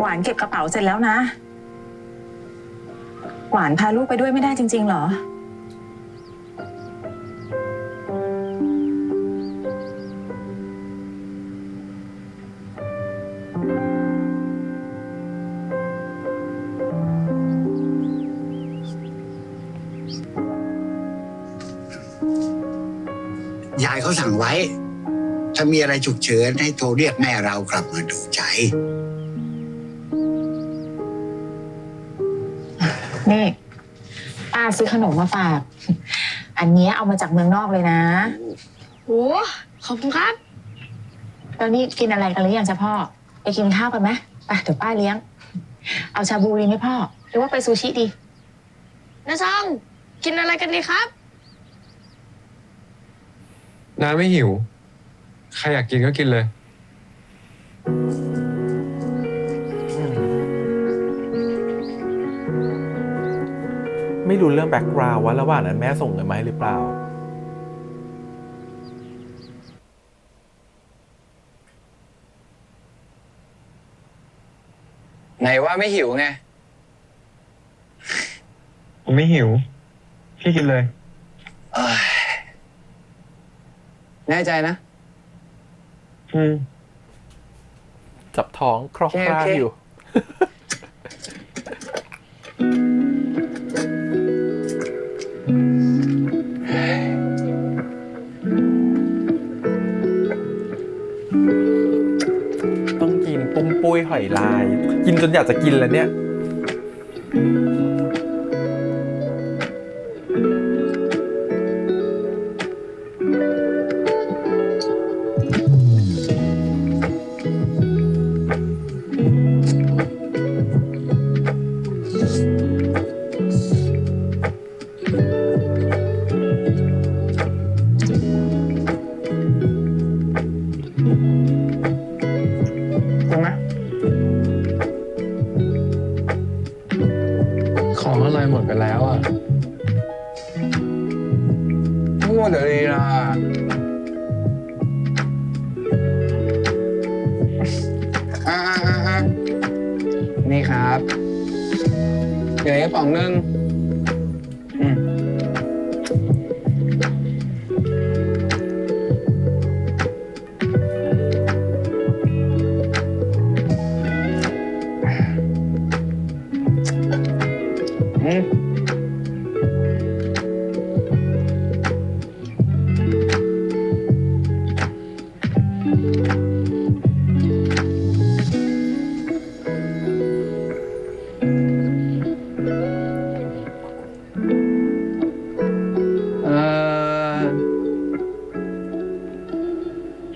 หวานเก็บกระเป๋าเสร็จแล้วนะ หวานพาลูกไปด้วยไม่ได้จริงๆเหรอ ยายเขาสั่งไว้ ถ้ามีอะไรฉุกเฉินให้โทรเรียกแม่เรากลับมาดูใจ นี่ป้าซื้อขนมมาฝาก อันเนี้ยเอามาจากเมืองนอกเลยนะ โอ้ขอบคุณครับ แล้วนี่กินอะไรกันหรือยังจ๊ะพ่อ ไปกินข้าวกันไหมไปเดี๋ยวป้าเลี้ยง เอาชาบูดีไหมพ่อ หรือว่าไปซูชิดี นาช่อง กินอะไรกันดีครับ น้าไม่หิว ใครอยากกินก็กินเลย ไม่รู้เรื่องแบ็กกราวด์ว่าระหว่างนั้นแม่ส่งเงินมาให้หรือเปล่า ไหนว่าไม่หิวไง ผมไม่หิว พี่กินเลย แน่ใจนะ จับท้องครอกคร่า โอเค อยู่ ต้องกินปุ้มปุ้ยหอยลาย กินจนอยากจะกินแล้วเนี่ย ตรงนะ ของอะไรหมดไปแล้วอ่ะ พูดเลยนะอ่านี่ครับเดี๋ยวอีกกระป๋องนึงอืมอืม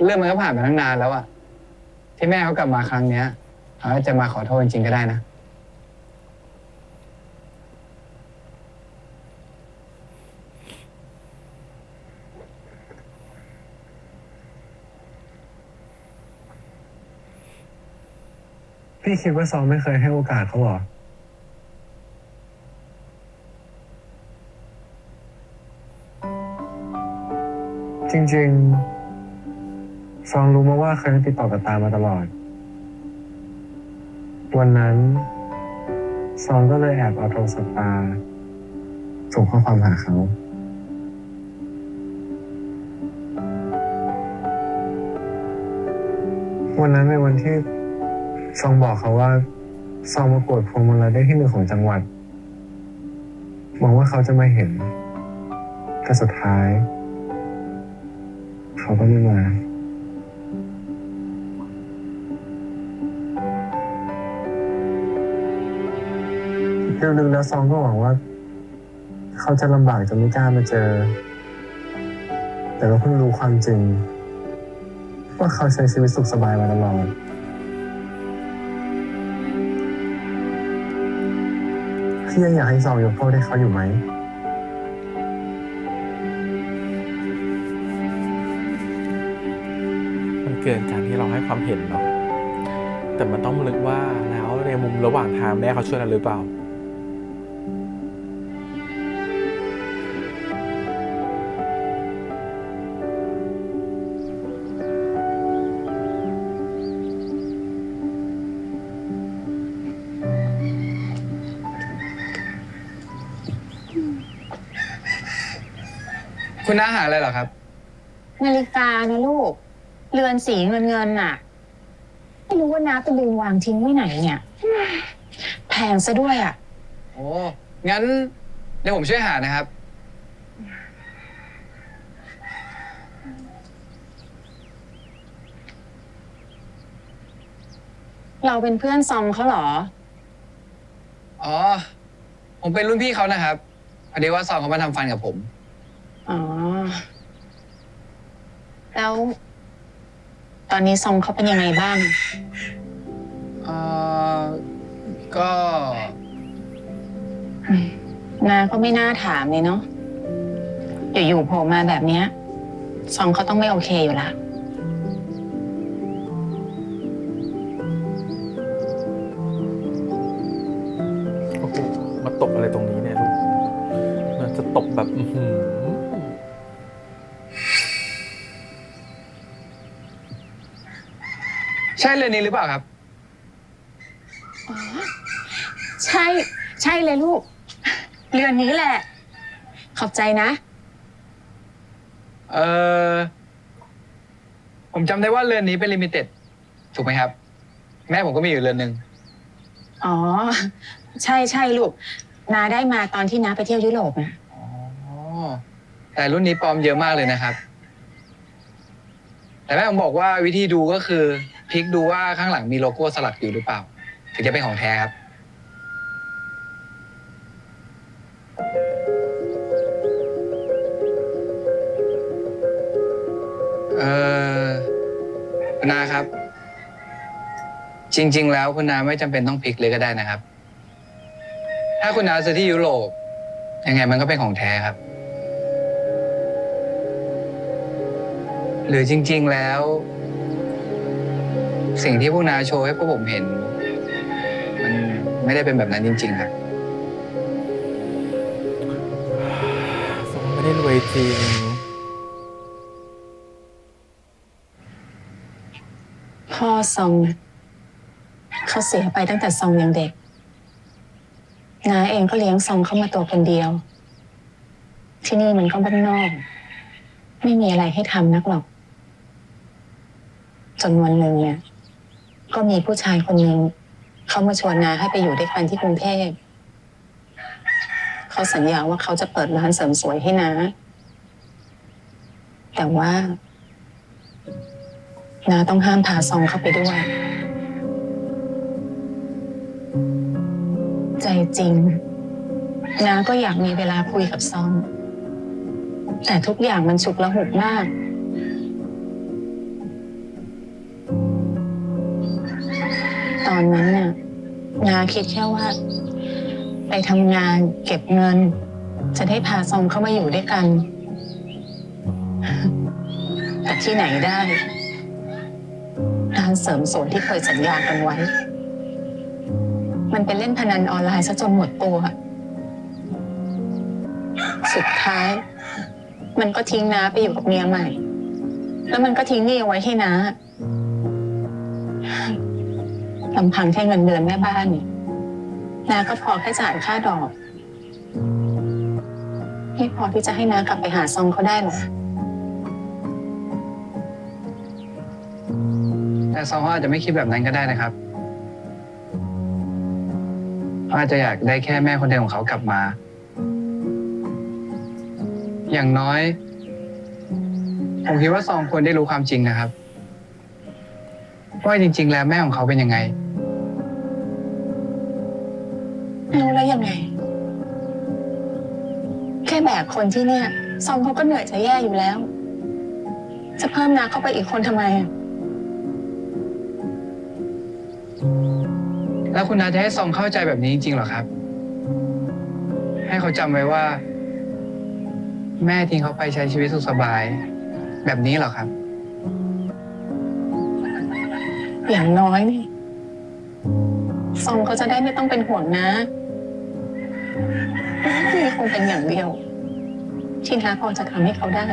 เรื่องมันก็ผ่านมาตั้งนานแล้วอะที่แม่เขากลับมาครั้งเนี้ยเขาจะมาขอโทษจริงๆก็ได้นะ พี่คิดว่าซองไม่เคยให้โอกาสเขาหรอ จริงๆ ซองรู้มาว่าเคยติดต่อกับตามาตลอด วันนั้น ซองก็เลยแอบเอาโทรศัพท์ตา ส่งข้อความหาเขา วันนั้นเป็นวันที่ซองบอกเขาว่าซองประกวดพวงมาลัยได้ที่1ของจังหวัดหวังว่าเขาจะมาเห็น แต่สุดท้าย เขาก็ไม่มาลึกๆแล้วซองก็หวังว่า เขาจะลำบากจนไม่กล้ามาเจอ แต่ก็เพิ่งรู้ความจริง ว่าเขาใช้ชีวิตสุขสบายมาตลอด พี่ยังอยากให้ซองยกโทษให้เขาอยู่ไหม มันเกินการที่เราให้ความเห็นเนาะ แต่มันต้องลึกว่าแล้วในมุมระหว่างทางแม่เขาช่วยเราหรือเปล่า คุณน้าหาอะไรเหรอครับ นาฬิกานะลูก เรือนสีเงินน่ะ ไม่รู้ว่าน้าไปลืมวางทิ้งไว้ไหนเนี่ย แพงซะด้วยอ่ะ โอ้งั้นเดี๋ยวผมช่วยหานะครับ เราเป็นเพื่อนซองเขาเหรอ อ๋อ ผมเป็นรุ่นพี่เขานะครับพอดีว่าซองเขามาทำฟันกับผม อ๋อ แล้ว ตอนนี้ซองเขาเป็นยังไงบ้าง เอ่อ ก็ นาก็ไม่น่าถามเลยเนาะ อยู่ๆโผล่มาแบบเนี้ยซองเขาต้องไม่โอเคอยู่ละ โอ้โหมาตบอะไรตรงนี้เนี่ยลูกมันจะตบแบบใช่เรื่องนี้หรือเปล่าครับ ใช่ ใช่เลยลูก เรือนนี้แหละ ขอบใจนะ เออผมจำได้ว่าเรือนนี้เป็นลิมิเต็ดถูกไหมครับ แม่ผมก็มีอยู่เรือนหนึ่ง อ๋อ ใช่ใช่ลูก นาได้มาตอนที่น้าไปเที่ยวยุโรปนะ อ๋อ แต่รุ่นนี้ปลอมเยอะมากเลยนะครับ แต่แม่ผมบอกว่าวิธีดูก็คือพลิกดูว่าข้างหลังมีโลโก้สลักอยู่หรือเปล่า ถึงจะเป็นของแท้ครับ คุณนาครับ จริง ๆ แล้วคุณนาไม่จำเป็นต้องพลิกเลยก็ได้นะครับ ถ้าคุณนาซื้อที่ยุโรปยังไงมันก็เป็นของแท้ครับ หรือจริง ๆ แล้ว สิ่งที่พวกนาโชว์ให้พวกผมเห็น มันไม่ได้เป็นแบบนั้นจริง ๆ ครับ ซองไม่ได้รวยจริง พ่อซองเขาเสียไปตั้งแต่ซองยังเด็ก น้าเองก็เลี้ยงซองเข้ามาตัวคนเดียว ที่นี่มันก็บ้านนอก ไม่มีอะไรให้ทำนักหรอก จนวันหนึ่งเนี่ย ก็มีผู้ชายคนหนึ่งเขามาชวนน้าให้ไปอยู่ด้วยกันที่กรุงเทพ เขาสัญญาว่าเขาจะเปิดร้านเสริมสวยให้น้า แต่ว่าน้าต้องห้ามพาซองเข้าไปด้วย ใจจริงน้าก็อยากมีเวลาคุยกับซอง แต่ทุกอย่างมันฉุกละหุกมาก ตอนนั้นน่ะน้าคิดแค่ว่า ไปทำงานเก็บเงิน จะได้พาซองเข้ามาอยู่ด้วยกัน แต่ที่ไหนได้ร้านเสริมสวยที่เคยสัญญากันไว้ มันเป็นเล่นพนันออนไลน์ซะจนหมดตัว สุดท้าย มันก็ทิ้งน้าไปอยู่กับเมียใหม่ แล้วมันก็ทิ้งหนี้เอาไว้ให้น้าลำพังแค่เงินเดือนแม่บ้านเนี่ยน้าก็พอแค่จ่ายค่าดอกไม่พอที่จะให้น้ากลับไปหาซองเขาได้หรอก แต่ซองเขาอาจจะไม่คิดแบบนั้นก็ได้นะครับเขาอาจจะอยากได้แค่แม่คนเดียวของเขากลับมา อย่างน้อย ผมคิดว่าซองควรได้รู้ความจริงนะครับว่าจริง ๆ แล้วแม่ของเขาเป็นยังไง รู้แล้วยังไง แค่แบกคนที่เนี่ยซองเขาก็เหนื่อยจะแย่อยู่แล้ว จะเพิ่มน้าเข้าไปอีกคนทำไมอะ แล้วคุณนาจะให้ซองเข้าใจแบบนี้จริงๆเหรอครับ ให้เขาจำไว้ว่า แม่ทิ้งเขาไปใช้ชีวิตสุขสบาย แบบนี้เหรอครับ อย่างน้อยนี่ซองเขาจะได้ไม่ต้องเป็นห่วงนะนี่คงเป็นอย่างเดียวที่น้าพอจะทำให้เขาได้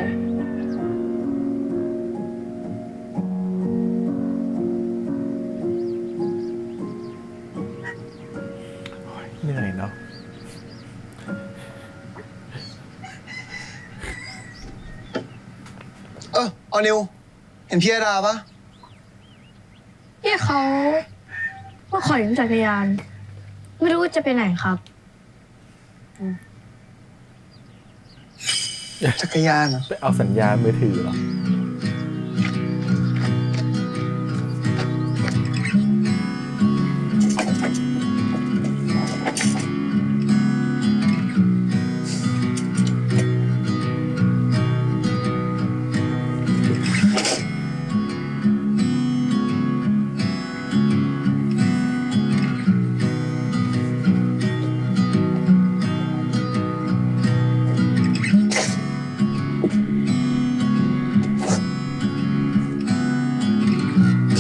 เหนื่อยเนาะ เอานิว เห็นพี่อาดาปะ พี่เขามาขอยืมจักรยาน ไม่รู้จะไปไหนครับ จักรยานเหรอ ไปเอาสัญญาณมือถือเหรอ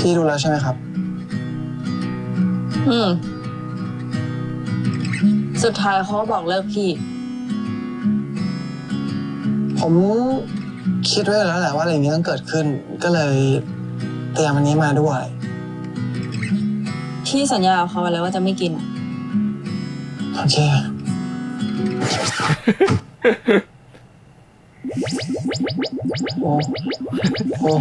พี่รู้แล้วใช่ไหมครับ สุดท้ายเขาก็บอกเลิกพี่ ผมคิดไว้แล้วแหละว่าอะไรอย่างนี้ต้องเกิดขึ้น ก็เลยเตรียมอันนี้มาด้วย พี่สัญญากับเขาไว้แล้วว่าจะไม่กิน โอเค โอ้โอ้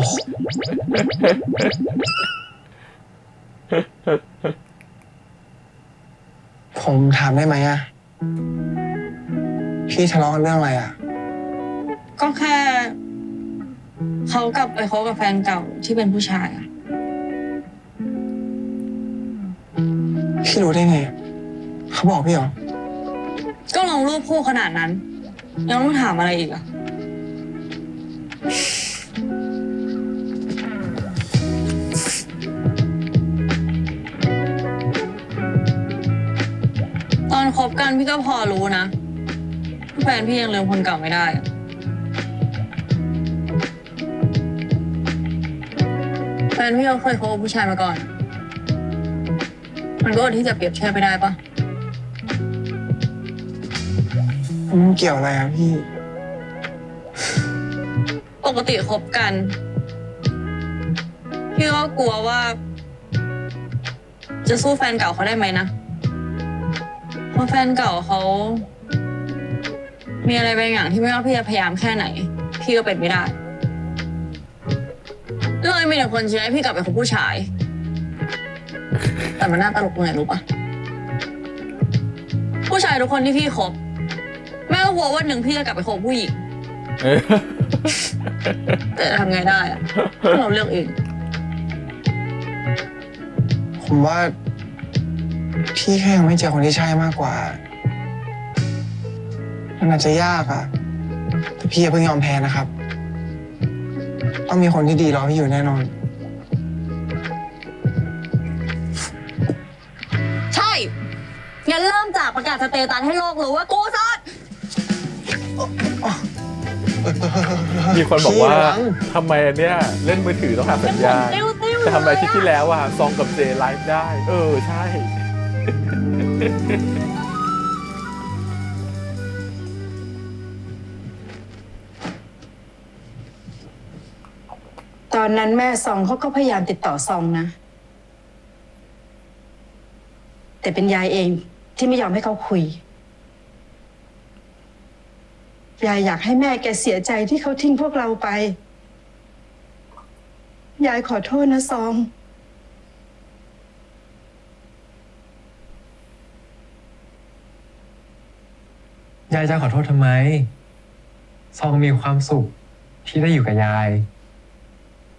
ผมถามได้ไหมอะพี่ทะเลาะกันเรื่องอะไรอะ ก็แค่เขากลับไปคบกับแฟนเก่าที่เป็นผู้ชายอะ พี่รู้ได้ไง เขาบอกพี่เหรอ ก็ลงรูปคู่ขนาดนั้น ยังต้องถามอะไรอีกอะตอนคบกันพี่ก็พอรู้นะแฟนพี่ยังลืมคนเก่าไม่ได้อะแฟนพี่เขาเคยคบกับผู้ชายมาก่อน มันก็อดที่จะเปรียบเทียบไม่ได้ปะ มันเกี่ยวอะไรครับพี่ ปกติคบกัน พี่ก็กลัวว่า จะสู้แฟนเก่าเขาได้ไหมนะเพราะแฟนเก่าเขา มีอะไรบางอย่างที่ไม่ว่าพี่จะพยายามแค่ไหน พี่ก็เป็นไม่ได้เลยมีแต่คนเชียร์ให้พี่กลับไปคบผู้ชาย แต่มันน่าตลกตรงไหนรู้ปะผู้ชายทุกคนที่พี่คบแม่ก็กลัวว่าหนึ่งพี่จะกลับไปคบผู้หญิง แต่จะทำไงได้อะเราเลือกเอง ผมว่า พี่แค่ยังไม่เจอคนที่ใช่มากกว่า มันอาจจะยากอะแต่พี่อย่าเพิ่งยอมแพ้นะครับ ต้องมีคนที่ดีรอพี่อยู่แน่นอน ใช่ งั้นเริ่มจากประกาศสเตตัสให้โลกรู้ว่ากูโสด มีคนบอกว่า พี่หลัง ทำไมอันเนี้ยเล่นมือถือต้องหาสัญญาณ แต่ทำไมที่แล้วอะซองกับเจไลฟ์ได้ ใช่ ตอนนั้นแม่ซองเขาก็พยายามติดต่อซองนะ แต่เป็นยายเองที่ไม่ยอมให้เขาคุย ยายอยากให้แม่แกเสียใจที่เขาทิ้งพวกเราไป ยายขอโทษนะซอง ยายจะขอโทษทำไม ซองมีความสุขที่ได้อยู่กับยาย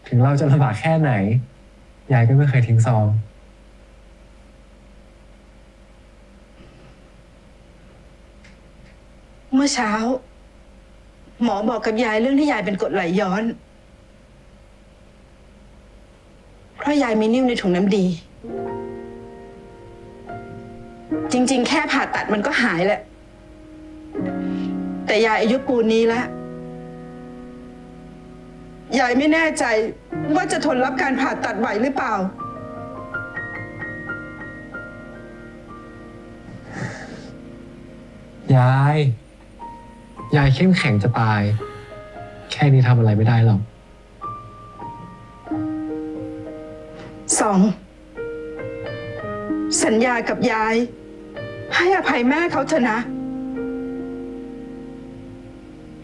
ถึงเราจะลำบากแค่ไหน ยายก็ไม่เคยทิ้งซอง เมื่อเช้า หมอบอกกับยายเรื่องที่ยายเป็นกรดไหลย้อน เพราะยายมีนิ่วในถุงน้ำดี จริงๆ แค่ผ่าตัดมันก็หายแหละ แต่ยายอายุปูนนี้แล้ว ยายไม่แน่ใจว่าจะทนรับการผ่าตัดไหวหรือเปล่า ยายเข้มแข็งจะตาย แค่นี้ทำอะไรไม่ได้หรอก สัญญากับยาย ให้อภัยแม่เขาเถอะนะ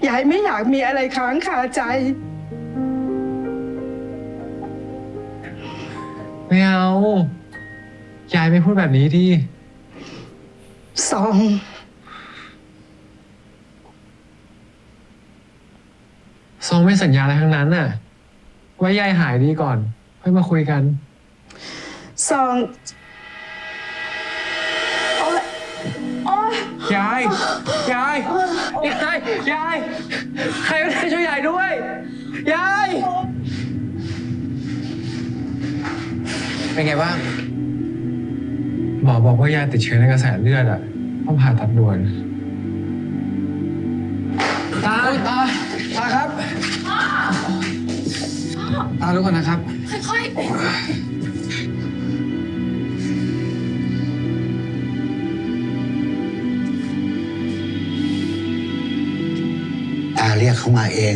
ยายไม่อยากมีอะไรค้างคาใจ ไม่เอา ยายไม่พูดแบบนี้ดิ ซอง ซองไม่สัญญาอะไรทั้งนั้นน่ะ ไว้ยายหายดีก่อน ค่อยมาคุยกัน ซอง ยาย ยาย ยาย ยาย ใครก็ได้ช่วยยายด้วย ยาย เป็นไงบ้าง หมอบอกว่ายายติดเชื้อในกระแสเลือดอ่ะ ต้องผ่าตัดด่วน ตาครับ ตาลุกก่อนนะครับ ค่อย ตาเรียกเขามาเอง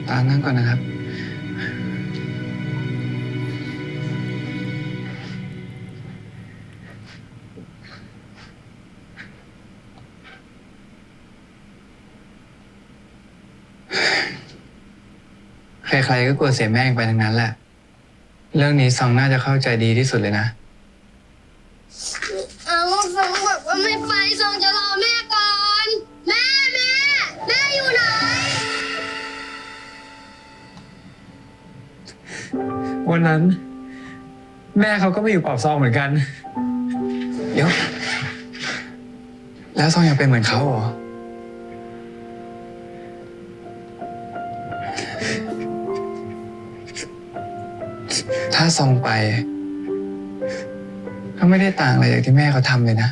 ตานั่งก่อนนะครับ ใครๆก็กลัวเสียแม่งไปทั้งนั้นแหละ เรื่องนี้ซองน่าจะเข้าใจดีที่สุดเลยนะ ๆเอาซองบอกว่าไม่ไปซองจะรอแม่ก่อน แม่อยู่ไหน วันนั้น แม่เขาก็ไม่อยู่ปอบซองเหมือนกัน เดี๋ยว แล้วซองอยากเป็นเหมือนเขาเหรอ ถ้าซองไป ก็ไม่ได้ต่างอะไรจากที่แม่เขาทำเลยนะ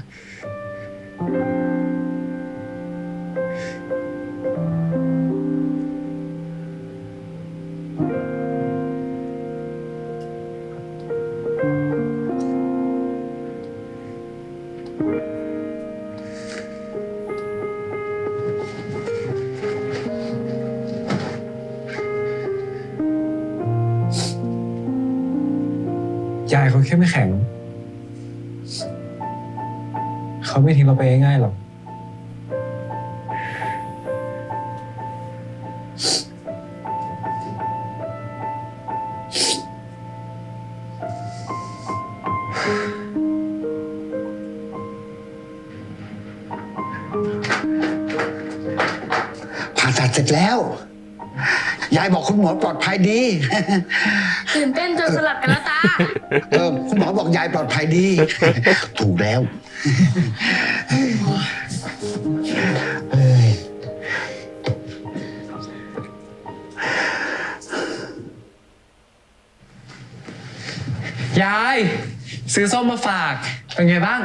ยายเขาเข้มแข็ง เขาไม่ทิ้งเราไปง่ายๆหรอก ผ่าตัดเสร็จแล้ว ยายบอกคุณหมอปลอดภัยดี ตื่นเต้นจนสลับกันแล้วตา คุณหมอบอกยายปลอดภัยดี ถูกแล้วเอ้ย ยาย ซื้อส้มมาฝาก เป็นไงบ้าง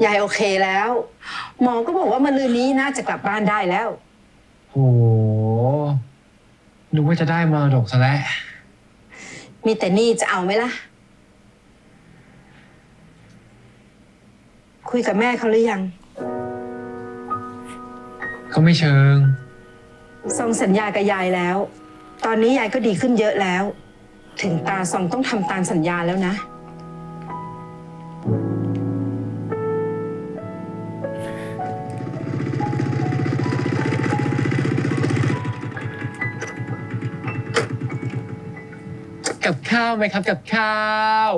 ยายโอเคแล้ว หมอก็บอกว่ามื้อนี้น่าจะกลับบ้านได้แล้ว โหนึกว่าจะได้มรดกซะแล้ว มีแต่นี่จะเอาไหมล่ะ คุยกับแม่เขาหรือยัง ก็ไม่เชิง ซองสัญญากับยายแล้ว ตอนนี้ยายก็ดีขึ้นเยอะแล้ว ถึงตาซองต้องทำตามสัญญาแล้วนะ กับข้าวไหมครับกับข้าว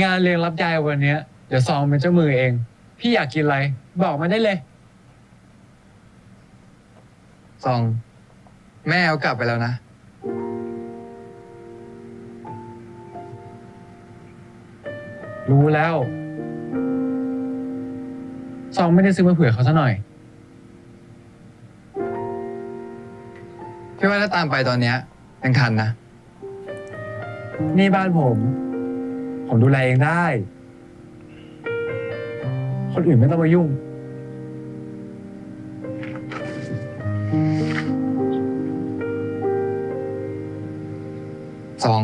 งานเลี้ยงรับยายวันเนี้ย เดี๋ยวซองเป็นเจ้ามือเอง พี่อยากกินอะไร บอกมาได้เลย ซอง แม่เขากลับไปแล้วนะ รู้แล้ว ซองไม่ได้ซื้อมาเผื่อเขาซะหน่อย พี่ว่าถ้าตามไปตอนเนี้ยยังทันนะ นี่บ้านผม ผมดูแลเองได้ คนอื่นไม่ต้องมายุ่ง ซอง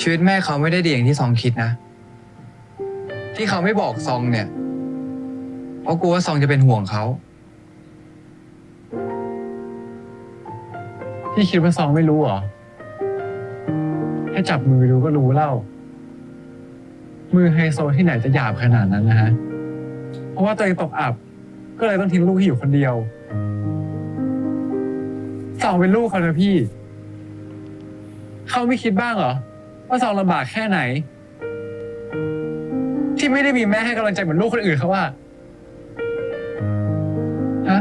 ชีวิตแม่เขาไม่ได้ดีอย่างที่ซองคิดนะ ที่เขาไม่บอกซองเนี่ย เพราะกลัวว่าซองจะเป็นห่วงเขา พี่คิดว่าซองไม่รู้เหรอ แค่จับมือดูก็รู้แล้ว มือไฮโซที่ไหนจะหยาบขนาดนั้นนะฮะ เพราะว่าตัวเองตกอับ ก็เลยต้องทิ้งลูกที่อยู่คนเดียว ซองเป็นลูกเขานะพี่ เขาไม่คิดบ้างเหรอ ว่าซองลำบากแค่ไหน ที่ไม่ได้มีแม่ให้กำลังใจเหมือนลูกคนอื่นเขาว่าฮะ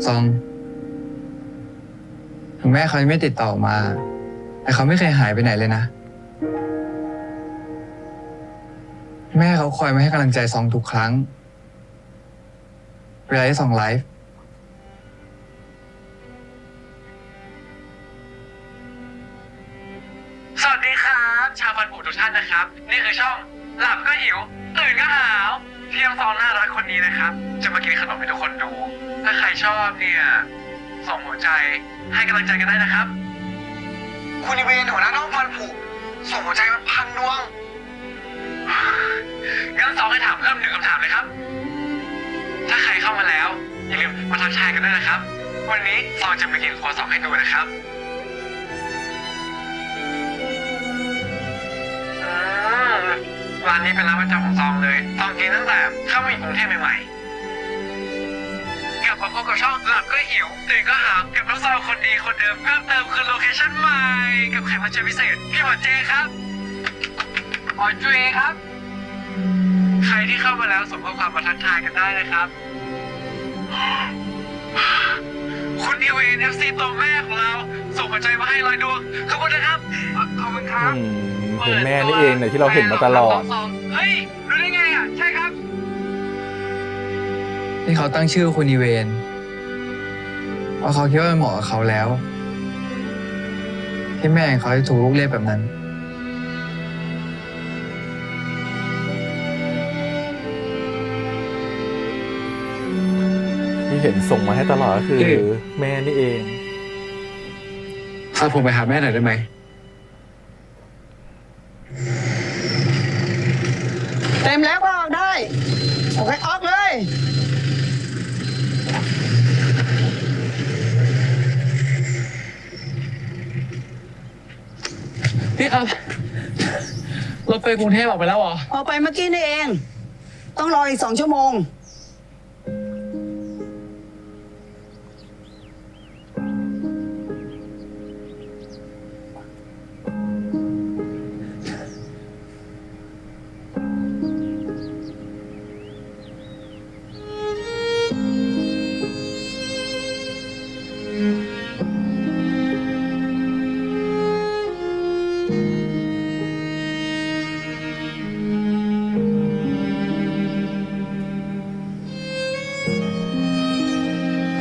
ซอง ถึงแม่เขาจะไม่ติดต่อมา แต่เขาไม่เคยหายไปไหนเลยนะ แม่เขาคอยมาให้กำลังใจซองทุกครั้ง เวลาที่ซองไลฟ์ สวัสดีครับชาวพันผูทุกท่านนะครับ นี่คือช่องหลับก็หิว ตื่นก็หาวเที่ยงซองน่ารักคนนี้นะครับ จะมากินขนมให้ทุกคนดู ถ้าใครชอบเนี่ยส่งหัวใจให้กำลังใจกันได้นะครับ คุณอีเวนหัวหน้าน้องพันผูส่งหัวใจมาพันดวง งั้นซองให้ถามเพิ่ม1 คำถามเลยครับ ถ้าใครเข้ามาแล้วอย่าลืมมาทักทายกันด้วยนะครับ วันนี้ซองจะมากินครัวซองให้ดูนะครับร้านนี้เป็นร้านประจำของซองเลยซองกินตั้งแต่เข้ามาอยู่กรุงเทพใหม่ๆกลับมาพบกับช่องหลับก็หิวตื่นก็หาวกับน้องซองคนดีคนเดิมเพิ่มเติมคือโลเคชั่นใหม่กับแขกรับเชิญพิเศษพี่หมอเจครับหมอเจครับ ใครที่เข้ามาแล้วส่งข้อความมาทักทายกันได้นะครับ คุณอีเวนเอฟซีตัวแม่ของเราส่งหัวใจมาให้100 ดวงขอบคุณนะครับขอบคุณครับ คือแม่นี่เองเนี่ยที่เราเห็นมาตลอด เฮ้ยรู้ได้ไงอ่ะใช่ครับ ที่เขาตั้งชื่อคุณอีเวนเพราะเขาคิดว่ามันเหมาะกับเขาแล้ว ที่แม่ของเขาจะถูกลูกเรียกแบบนั้น ที่เห็นส่งมาให้ตลอดก็คือ เอ๊ะ แม่นี่เอง พาผมไปหาแม่หน่อยได้ไหม เต็มแล้วก็ออกได้โอเคออกเลย พี่ครับรถไปกรุงเทพออกไปแล้วเหรอ ออกไปเมื่อกี้นี่เอง ต้องรออีก2 ชั่วโมง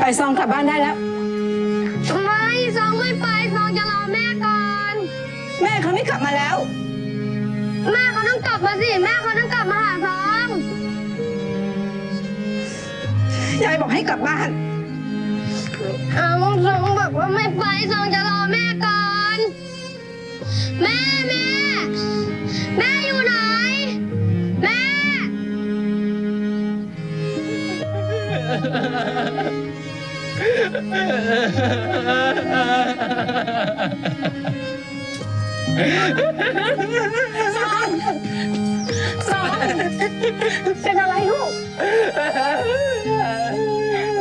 ไปซองกลับบ้านได้แล้ว ทำไมซองไม่ไปซองจะรอแม่ก่อน แม่เขาไม่กลับมาแล้ว แม่เขาต้องกลับมาสิ แม่เขาต้องกลับมาหาซอง ยายบอกให้กลับบ้าน เอาซองบอกว่าไม่ไปซองจะรอแม่ก่อน แม่อยู่ไหน แม่ เป็นอะไรลูก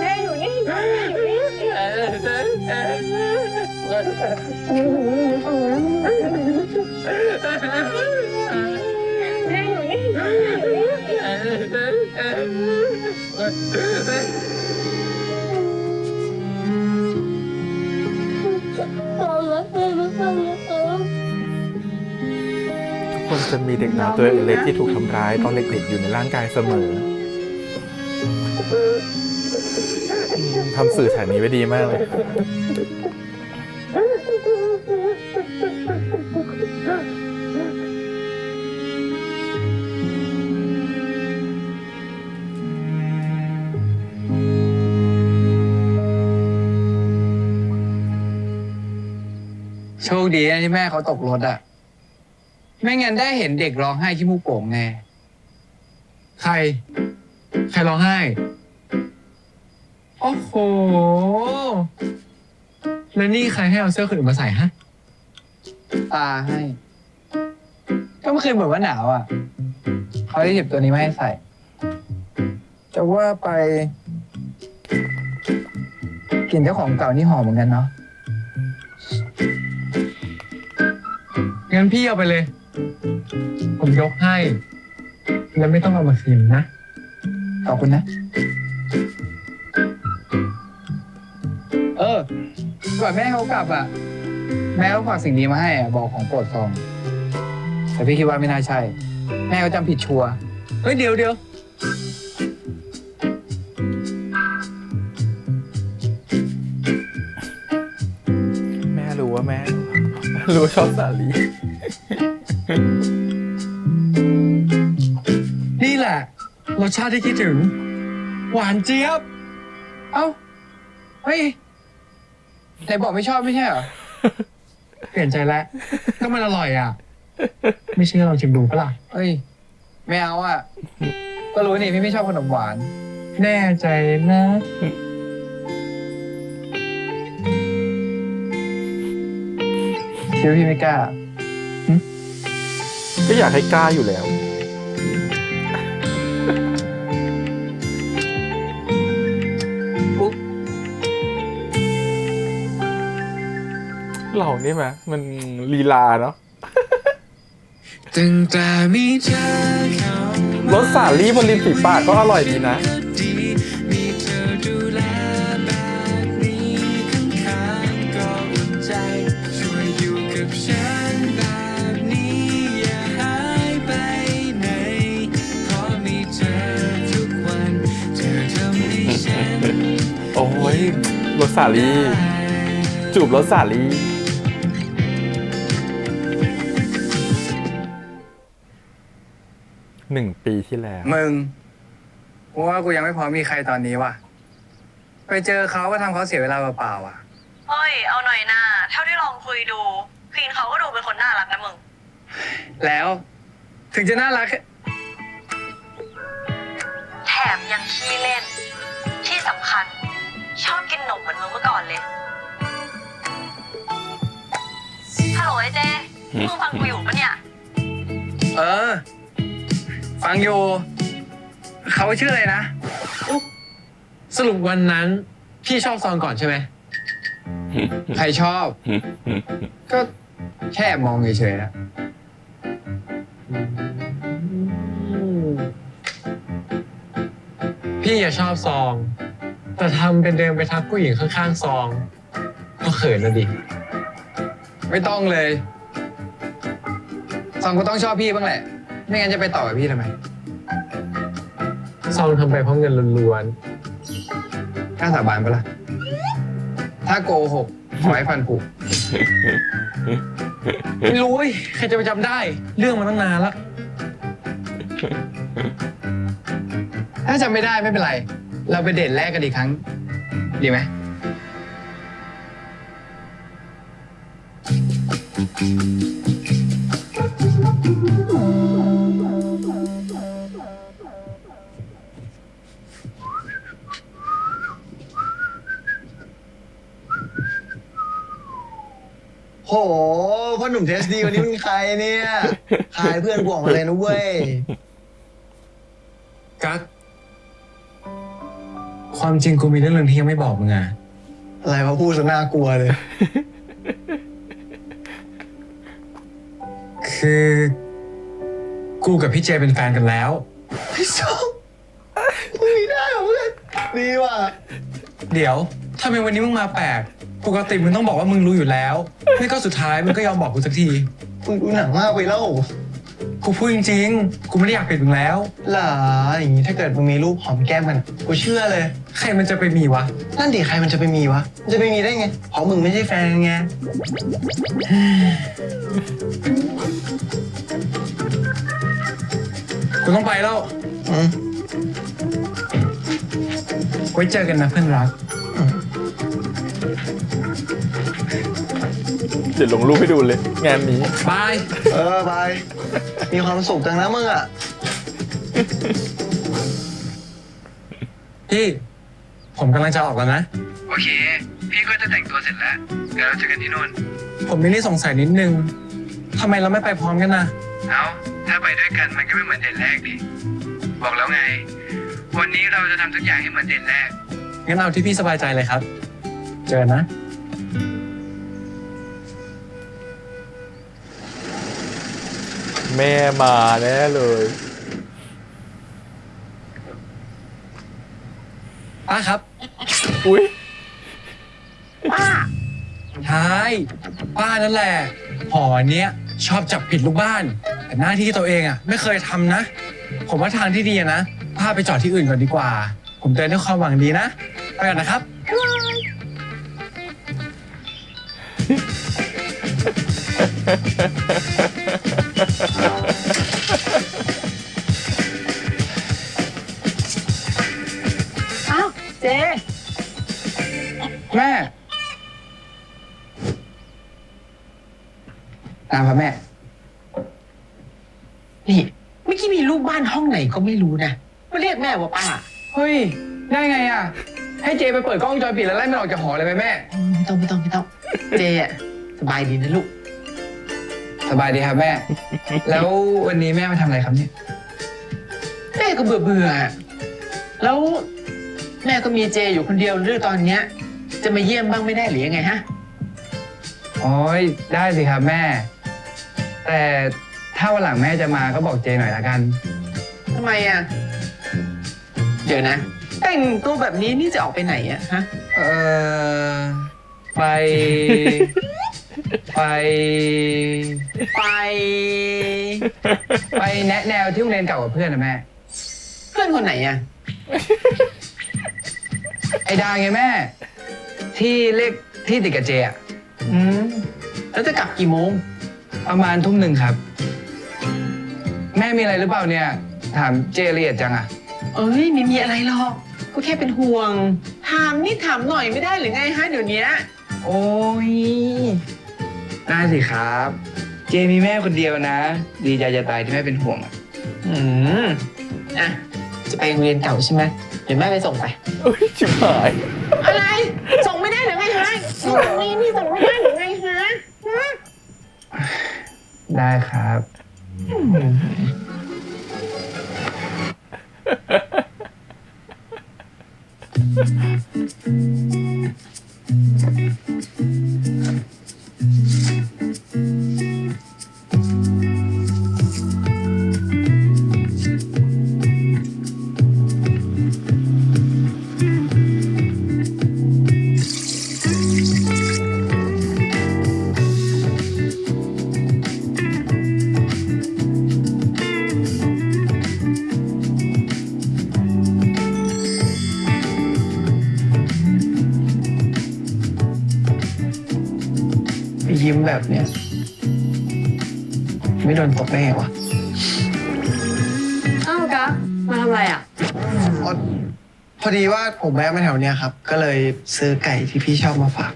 แม่อยู่นี่แม่อยู่นี่แม่อยู่นี่ ทุกคนจะมีเด็กน้อยตัวเล็กที่ถูกทำร้ายตอนเด็กๆอยู่ในร่างกายเสมอทำสื่อฉากนี้ไว้ดีมากเลย โชคดีนะที่แม่เขาตกรถอ่ะ ไม่งั้นได้เห็นเด็กร้องไห้ที่มูกโป่งแน่ ใครร้องไห้ โอ้โห แล้วนี่ใครให้เอาเสื้อคนอื่นมาใส่ฮะ ตาให้ ก็เมื่อคืนบอกว่าหนาวอ่ะ เขาได้หยิบตัวนี้มาให้ใส่ จะว่าไป กลิ่นเจ้าของเก่านี่หอมเหมือนกันเนาะ งั้นพี่เอาไปเลย ผมยกให้ แล้วไม่ต้องเอามาคืนนะ ขอบคุณนะ ก่อนแม่เขากลับอ่ะ แม่เขาฝากสิ่งนี้มาให้อ่ะ บอกของโปรดซอง แต่พี่คิดว่าไม่น่าใช่ แม่เขาจำผิดชัวร์เฮ้ยเดี๋ยว แม่รู้ว่าแม่ รู้ว่าชอบสาลี นี่แหละ รสชาติที่คิดถึง หวานเจี๊ยบ เอ้า เฮ้ยไหนบอกไม่ชอบไม่ใช่เหรอ เปลี่ยนใจแล้ว ก็มันอร่อยอ่ะ ไม่เชื่อลองชิมดูปะล่ะเอ้ย ไม่เอาอ่ะ ก็รู้นี่พี่ไม่ชอบขนมหวาน แน่ใจนะคิดว่าพี่ไม่กล้า ก็อยากให้กล้าอยู่แล้ว เรานี่ไหมมันลีลาเนาะ ตั้งแต่มีเธอเข้าร สสาลี่บนริมฝีปากก็อร่อยดีนะ มีเธอดูแลแบบนี้ข้างๆก็อุ่นใจช่วยอยู่กับฉันแบบนี้อย่าหายไปไหนขอมีเธอทุกวันเธอทำให้ฉัน โอ้ยรสสาลี่จูบรสสาลี่1 ปีที่แล้ว มึงกูว่ากูยังไม่พร้อมมีใครตอนนี้ว่ะ ไปเจอเขาก็ทำเขาเสียเวลาเปล่าๆอ่ะ เฮ้ย เอาหน่อยนะเท่าที่ลองคุยดูควีนเขาก็ดูเป็นคนน่ารักนะมึง แล้ว ถึงจะน่ารัก แถมยังขี้เล่น ที่สำคัญ ชอบกินนมเหมือนมึงเมื่อก่อนเลย ฮัลโหลไอ้เจ มึงฟังกูอยู่ปะเนี่ย เออ ฟังอยู่ เขาชื่ออะไรนะ สรุปวันนั้นพี่ชอบซองก่อนใช่ไหม ใครชอบ ก็แค่มองเฉยๆนะ พี่อย่าชอบซอง แต่ทำเป็นเดินไปทักผู้หญิงข้างๆซอง ก็เขินนะดิ ไม่ต้องเลยซองก็ต้องชอบพี่บ้างแหละ ไม่งั้นจะไปต่อกับพี่ทำไม ซองทำไปเพราะเงินล้วน กล้าสาบานปะล่ะ ถ้าโกหกขอให้ฟันผุ ๆไม่รู้เว้ยใครจะไปจำได้ เรื่องมันตั้งนานแล้ว ถ้าจำไม่ได้ไม่เป็นไร เราไปเดทแรกกันอีกครั้ง ดีไหม โหพ่อหนุ่มเทสดีวันนี้เป็นใครเนี่ยขายเพื่อนกูออกมาเลยนะเว้ย กั๊กความจริงกูมีเรื่องหนึ่งที่ยังไม่บอกมึงอ่ะ อะไรมาพูดซะน่ากลัวเลย คือกูกับพี่เจเป็นแฟนกันแล้ว ไอ้ส้มมึงมีได้เหรอเพื่อน ดีว่ะ เดี๋ยวทำไมวันนี้มึงมาแปลก ปกติมึงต้องบอกว่ามึงรู้อยู่แล้วไม่ก็สุดท้ายมึงก็ยอมบอกกูสักที มึงดูหนังมากไปแล้ว กูพูดจริงๆ กูไม่ได้อยากปิดมึงแล้ว หล่ะอย่างนี้ถ้าเกิดมึงมีรูปหอมแก้มกัน กูเชื่อเลย ใครมันจะไปมีวะ นั่นดิใครมันจะไปมีวะ มันจะไปมีได้ไงเพราะมึงไม่ใช่แฟนไง กูต้องไปแล้ว อืม ไว้เจอกันนะเพื่อนรัก เดี๋ยวลงรูปให้ดูเลย งานนี้ บาย บาย มีความสุขจังนะมึงอ่ะ พี่ ผมกำลังจะออกแล้วนะ โอเค พี่ก็จะแต่งตัวเสร็จแล้ว เดี๋ยวเราเจอกันที่นู่น ผมมีเรื่องสงสัยนิดนึงทำไมเราไม่ไปพร้อมกันนะ เอาถ้าไปด้วยกันมันก็ไม่เหมือนเดทแรกดิ บอกแล้วไง วันนี้เราจะทำทุกอย่างให้เหมือนเดทแรก งั้นเอาที่พี่สบายใจเลยครับ เจอนะ แม่มาแน่เลย ป้าครับ อุ้ย ใช่ป้านั่นแหละหอเนี้ยชอบจับผิดลูกบ้าน แต่หน้าที่ตัวเองอ่ะ ไม่เคยทำนะ ผมว่าทางที่ดีอะนะป้าไปจอดที่อื่นก่อนดีกว่า ผมเตือนด้วยความหวังดีนะ ไปก่อนนะครับ อ้าว เจ แม่ตามครับแม่ นี่เมื่อกี้มีลูกบ้านห้องไหนก็ไม่รู้นะมาเรียกแม่ว่าป้า เฮ้ย ได้ไงอ่ะ ให้เจไปเปิดกล้องวงจรปิดแล้วไล่มันออกจากหอเลยไหมแม่ ไม่ต้องเจอะสบายดีนะลูก สบายดีครับแม่ แล้ววันนี้แม่มาทำอะไรครับเนี่ย แม่ก็เบื่ออะแล้วแม่ก็มีเจอยู่คนเดียวเรื่องตอนเนี้ย จะมาเยี่ยมบ้างไม่ได้หรือยังไงฮะ โอ้ยได้สิครับแม่ แต่ถ้าวันหลังแม่จะมาก็บอกเจหน่อยละกัน ทำไมอ่ะ เดี๋ยวนะ แต่งตัวแบบนี้นี่จะออกไปไหนอ่ะฮะ ไป ไป ไป ไปแนะแนวที่โรงเรียนเก่ากับเพื่อนนะแม่ เพื่อนคนไหนอ่ะ ไอ้ดาไงแม่ ที่เลขที่ติดกับเจอะ อืมแล้วจะกลับกี่โมง ประมาณทุ่มหนึ่งครับ แม่มีอะไรหรือเปล่าเนี่ย ถามเจละเอียดจังอะ เอ้ยไม่มีอะไรหรอก ก็แค่เป็นห่วง ถามนิดถามหน่อยไม่ได้หรือไงฮะเดี๋ยวนี้ โอ้ยได้สิครับ เจมีแม่คนเดียวนะ ดีใจจะตายที่แม่เป็นห่วงอะ อืมอ่ะ จะไปโรงเรียนเก่าใช่ไหมเดี๋ยวแม่ไปส่งไป อุ้ยชิบหาย อะไร ส่งไม่ได้หรือไงฮะนี่ส่งไม่ได้หรือไงฮะ ได้ครับ ยิ้มแบบเนี้ยไม่โดนตกได้ไงวะ อ้าวกั๊กมาทำอะไรอ่ะ พอดีว่าผมแวะมาแถวเนี้ยครับ ก็เลยซื้อไก่ที่พี่ชอบมาฝาก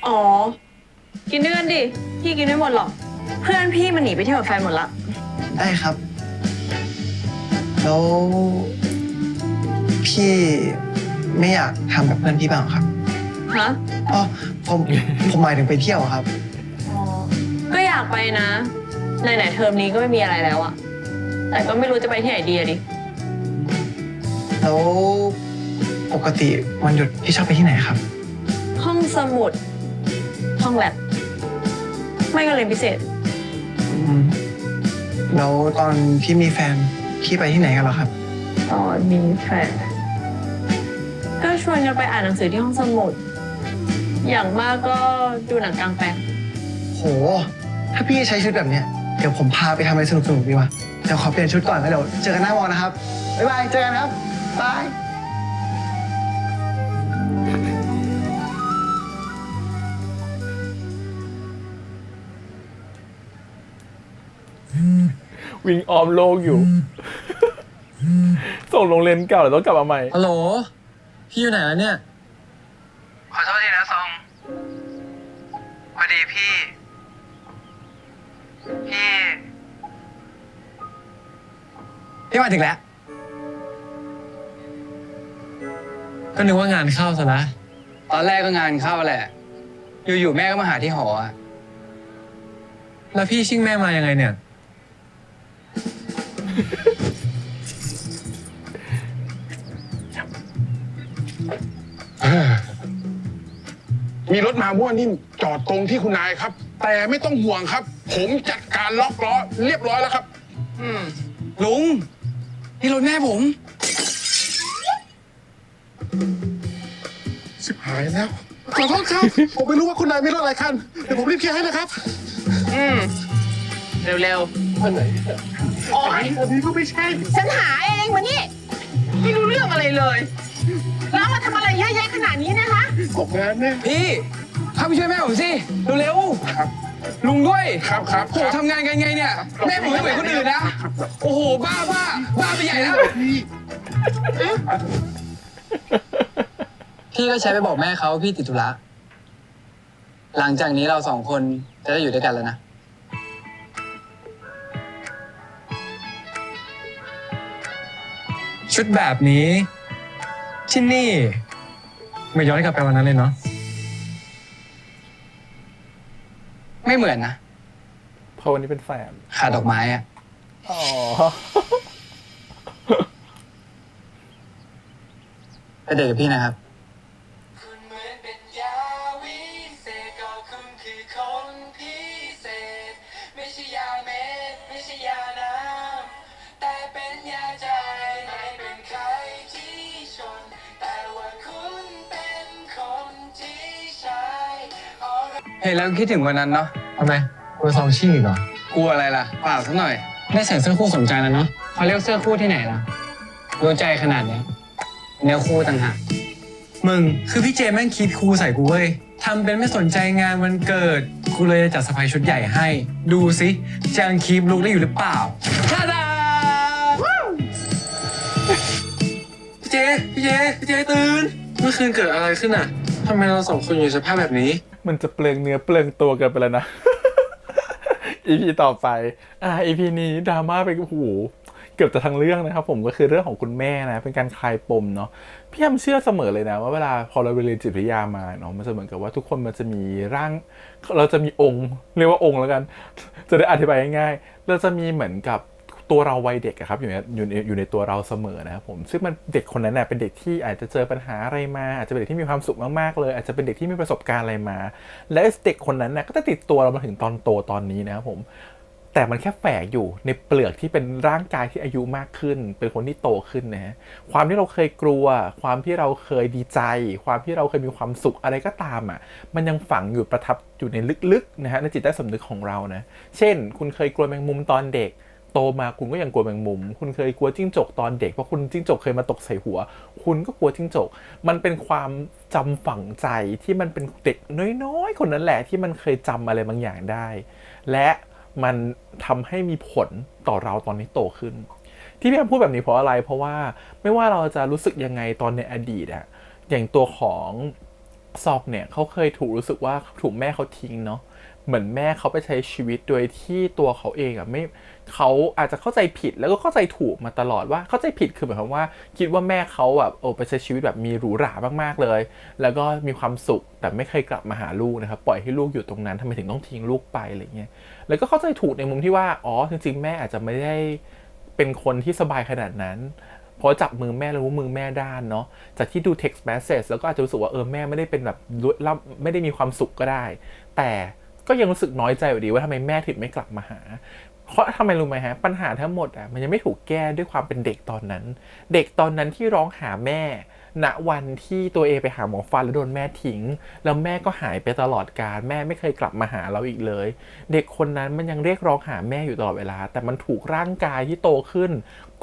อ๋อ กินด้วยกันดิ พี่กินไม่หมดหรอก เพื่อนพี่มันหนีไปเที่ยวกับแฟนหมดละ ได้ครับ แล้วพี่ไม่อยากทำแบบเพื่อนพี่บ้างเหรอครับ ฮะ อ๋อผมหมายถึงไปเที่ยวอะครับ อ๋อ ก็อยากไปนะ ไหนๆเทอมนี้ก็ไม่มีอะไรแล้วอะแต่ก็ไม่รู้จะไปที่ไหนดีอะดิ แล้วปกติวันหยุดพี่ชอบไปที่ไหนครับ ห้องสมุด ห้องแลบ ไม่ก็เรียนพิเศษ แล้วตอนพี่มีแฟนพี่ไปที่ไหนกันเหรอครับ ตอนมีแฟน ก็ชวนกันไปอ่านหนังสือที่ห้องสมุด อย่างมากก็ดูหนังกลางแปลง โห ถ้าพี่ใช้ชุดแบบเนี้ยเดี๋ยวผมพาไปทำอะไรสนุกๆดีกว่าเดี๋ยวขอเปลี่ยนชุดก่อนแล้วเดี๋ยวเจอกันหน้ามอนะครับ บ๊ายบาย เจอกันครับ บาย วิ่งออมโลกอยู่ ส่งโรงเรียนเก่าแล้วต้องกลับมาใหม่ ฮัลโหล พี่อยู่ไหนแล้วเนี่ย ขอโทษทีนะซอง พอดีพี่มาถึงแล้ว ก็นึกว่างานเข้าซะละ ตอนแรกก็งานเข้าแหละ อยู่ๆแม่ก็มาหาที่หออะ แล้วพี่ชิ่งแม่มายังไงเนี่ย มีรถมาม่วนิ่มจอดตรงที่คุณนายครับ แต่ไม่ต้องห่วงครับ ผมจัดการล็อกล้อเรียบร้อยแล้วครับ ลุงนี่รถแม่ผม สิบหายแล้ว ขอโทษครับ ผมไม่รู้ว่าคุณนายมีรถอะไรคัน เดี๋ยวผมรีบเคลียร์ให้นะครับ เร็ว โอ๊ย อันนี้ก็ไม่ใช่ ฉันหาเองมานี่ไม่รู้เรื่องอะไรเลย แล้วมาทำอะไรเยอะแยะขนาดนี้นะคะ ตกงานแน่ พี่เข้าไปช่วยแม่ผมสิเร็ว ครับ ๆลุงด้วย ครับครับ โหทำงานกันไงเนี่ยแม่ผมไม่เหมือนคนอื่นนะโอ้โหบ้าไปใหญ่แล้วพี่ก็ใช้ไปบอกแม่เขาพี่ติดธุระหลังจากนี้เราสองคนจะได้อยู่ด้วยกันแล้วนะชุดแบบนี้ที่นี่ไม่ย้อนกลับไปวันนั้นเลยเนาะไม่เหมือนนะ เพราะวันนี้เป็นแฟน ขาดดอกไม้อะ อ๋อ ไปเดทกับพี่นะครับ คุณเหมือนเป็นยาวิเศษก็คุณคือคนพิเศษ ไม่ใช่ยาเม็ดไม่ใช่ยาน้ำแต่เป็นยาใจไม่เป็นใครที่ชน แต่ว่าคุณเป็นคนที่ใช่ เห็นแล้วคิดถึงวันนั้นเนาะ ทำไมกลัวซองชี่อีกเหรอ กลัวอะไรล่ะเปล่าสักหน่อย ได้ใส่เสื้อคู่สมใจแล้วเนาะเขาเรียกเสื้อคู่ที่ไหนล่ะรู้ใจขนาดเนี้ยเนื้อคู่ต่างหาก มึงคือพี่เจแม่งคิดครูใส่กูเว้ยทำเป็นไม่สนใจงานวันเกิดกูเลยจะจัดสะพายชุดใหญ่ให้ ดูสิจะยังคีปลุกได้อยู่หรือเปล่าท่าดาพี่เจตื่นเมื่อคืนเกิดอะไรขึ้นอ่ะทำไมเราสองคนอยู่สภาพแบบนี้ มันจะเปลืองเนื้อเปลืองตัวกันไปแล้วนะ EP ต่อไปEP นี้ดราม่าไปโอ้โหเกือบจะทั้งเรื่องนะครับผมก็คือเรื่องของคุณแม่นะเป็นการคลายปมเนาะพี่แอมเชื่อเสมอเลยนะว่าเวลาพอเราเรียนจิตวิทยามาเนาะมันจะเหมือนกับว่าทุกคนมันจะมีร่างเราจะมีองค์เรียกว่าองค์แล้วกัน จะได้อธิบายง่ายๆเราจะมีเหมือนกับตัวเราวัยเด็กอะครับอยู่ในตัวเราเสมอนะครับผมซึ่งมันเด็กคนนั้นน่ะเป็นเด็กที่อาจจะเจอปัญหาอะไรมาอาจจะเป็นเด็กที่มีความสุขมากๆเลยอาจจะเป็นเด็กที่มีประสบการณ์อะไรมา และเด็กคนนั้นน่ะก็จะติดตัวเรามาถึงตอนโตตอนนี้นะครับผมแต่มันแค่แฝงอยู่ในเปลือกที่เป็นร่างกายที่อายุมากขึ้นเป็นคนที่โตขึ้นนะฮะความที่เราเคยกลัวความที่เราเคยดีใจความที่เราเคยมีความสุขอะไรก็ตามอ่ะมันยังฝังอยู่ประทับอยู่ในลึกๆนะฮะในจิตใต้สำนึกของเรานะเช่นคุณเคยกลัวแมงมุมตอนเด็กโตมาคุณก็ยังกลัวแมงมุมคุณเคยกลัวจิ้งจกตอนเด็กเพราะคุณจิ้งจกเคยมาตกใส่หัวคุณก็กลัวจิ้งจกมันเป็นความจำฝังใจที่มันเป็นเด็กน้อยๆคนนั้นแหละที่มันเคยจำอะไรบางอย่างได้และมันทำให้มีผลต่อเราตอนนี้โตขึ้นที่พี่แอมพูดแบบนี้เพราะอะไรเพราะว่าไม่ว่าเราจะรู้สึกยังไงตอนในอดีตอะอย่างตัวของซอกเนี่ยเขาเคยถูกรู้สึกว่าถูกแม่เขาทิ้งเนาะเหมือนแม่เขาไปใช้ชีวิตโดยที่ตัวเขาเองอะไม่เขาอาจจะเข้าใจผิดแล้วก็เข้าใจถูกมาตลอดว่าเข้าใจผิดคือหมายความว่าคิดว่าแม่เขาแบบไปใช้ชีวิตแบบมีหรูหรามากๆเลยแล้วก็มีความสุขแต่ไม่เคยกลับมาหาลูกนะครับปล่อยให้ลูกอยู่ตรงนั้นทำไมถึงต้องทิ้งลูกไปอะไรเงี้ยแล้วก็เข้าใจถูกในมุมที่ว่าอ๋อจริงๆแม่อาจจะไม่ได้เป็นคนที่สบายขนาดนั้นเพราะจับมือแม่แล้วรู้มือแม่ด้านเนาะจากที่ดู text message แล้วก็อาจจะรู้สึกว่าแม่ไม่ได้เป็นแบบไม่ได้มีความสุขก็ได้แต่ก็ยังรู้สึกน้อยใจอยู่ดีว่าทำไมแม่ถึงไม่กลับมาหาเพราะทำไมรู้ไหมฮะปัญหาทั้งหมดมันยังไม่ถูกแก้ด้วยความเป็นเด็กตอนนั้นเด็กตอนนั้นที่ร้องหาแม่ณวันที่ตัวเองไปหาหมอฟันแล้วโดนแม่ทิ้งแล้วแม่ก็หายไปตลอดกาลแม่ไม่เคยกลับมาหาเราอีกเลยเด็กคนนั้นมันยังเรียกร้องหาแม่อยู่ตลอดเวลาแต่มันถูกร่างกายที่โตขึ้น